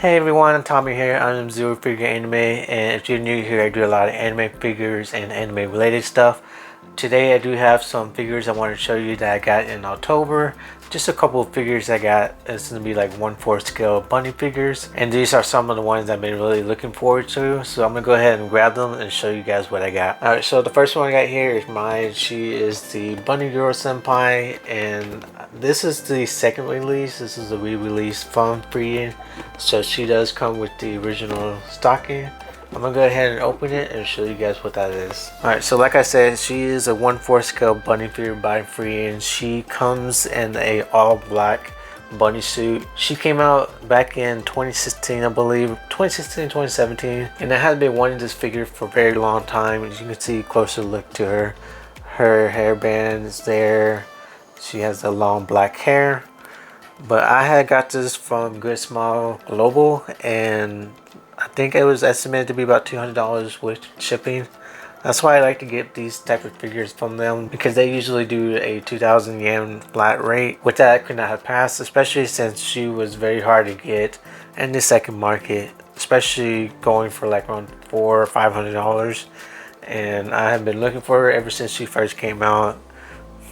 Hey everyone, Tommy here. I'm Zero Figure Anime, and if you're new here, I do a lot of anime figures and anime related stuff. Today I do have some figures I want to show you that I got in October. Just a couple of figures I got. It's going to be like 1/4 scale bunny figures, and these are some of the ones I've been really looking forward to. So I'm going to go ahead and grab them and show you guys what I got. Alright, so the first one I got here is mine. She is the Bunny Girl Senpai, and this is the second release. This is a re-release from Freeing. So she does come with the original stocking. I'm gonna go ahead and open it and show you guys what that is. Alright, so like I said, she is a 1/4 scale bunny figure by Free, and she comes in a all black bunny suit. She came out back in 2016, I believe, 2016, 2017, and I had been wanting this figure for a very long time. As you can see, closer look to her. Her hairband is there. She has the long black hair. But I had got this from Good Smile Global, and I think it was estimated to be about $200 with shipping. That's why I like to get these type of figures from them, because they usually do a 2,000 yen flat rate, which I could not have passed, especially since she was very hard to get in the second market, especially going for like around $400 or $500. And I have been looking for her ever since she first came out.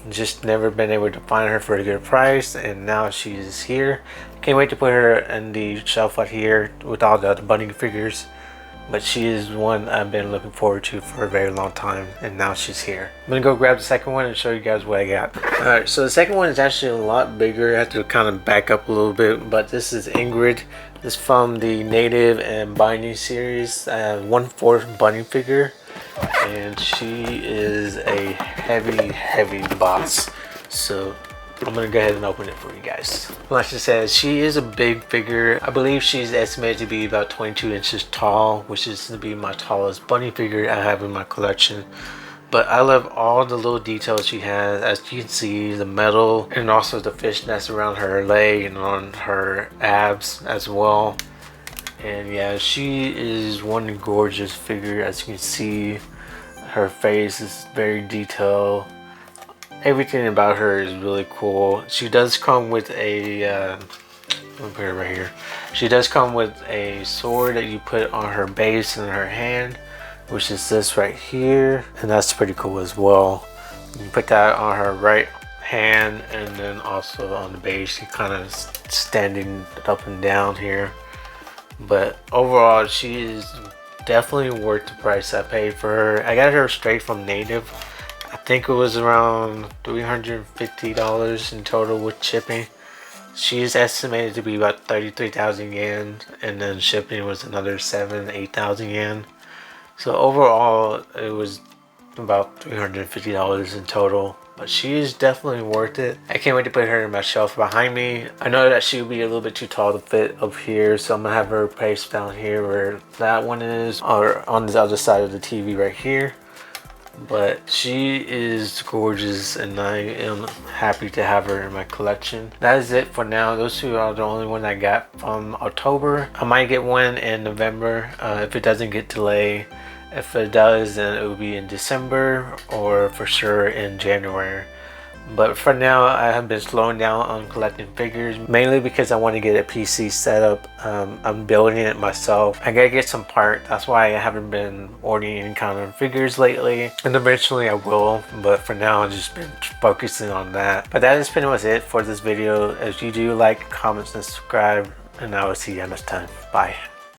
Just never been able to find her for a good price, and now she's here. Can't wait to put her in the shelf out here with all the other bunny figures, but she is one I've been looking forward to for a very long time, and now she's here. I'm gonna go grab the second one and show you guys what I got. Alright, so the second one is actually a lot bigger. I have to kind of back up a little bit, but this is Ingrid. This is from the Native and Binding series. I have 1/4 bunny figure, and she is a heavy boss. So I'm gonna go ahead and open it for you guys. Like I said, she is a big figure. I believe she's estimated to be about 22 inches tall, which is to be my tallest bunny figure I have in my collection. But I love all the little details she has. As you can see, the metal and also the fishnets around her leg and on her abs as well. And yeah, she is one gorgeous figure. As you can see, her face is very detailed. Everything about her is really cool. She does come with a let me put it right here. She does come with a sword that you put on her base and her hand, which is this right here, and that's pretty cool as well. You put that on her right hand, and then also on the base, she kind of standing up and down here. But overall, she is definitely worth the price I paid for her. I got her straight from Native. I think it was around $350 in total with shipping. She is estimated to be about 33,000 yen, and then shipping was another 8,000 yen. So overall, it was about $350 in total. But she is definitely worth it. I can't wait to put her in my shelf behind me. I know that she would be a little bit too tall to fit up here, so I'm gonna have her placed down here where that one is, or on the other side of the TV right here. But she is gorgeous, and I am happy to have her in my collection. That is it for now. Those two are the only one I got from October. I might get one in November if it doesn't get delayed. If it does, then it will be in December, or for sure in January. But for now, I have been slowing down on collecting figures, mainly because I want to get a PC set up. I'm building it myself. I gotta get some parts. That's why I haven't been ordering any kind of figures lately, and eventually I will, but for now I've just been focusing on that. But that is pretty much it for this video. If you do, like, comment, and subscribe, and I will see you next time. Bye.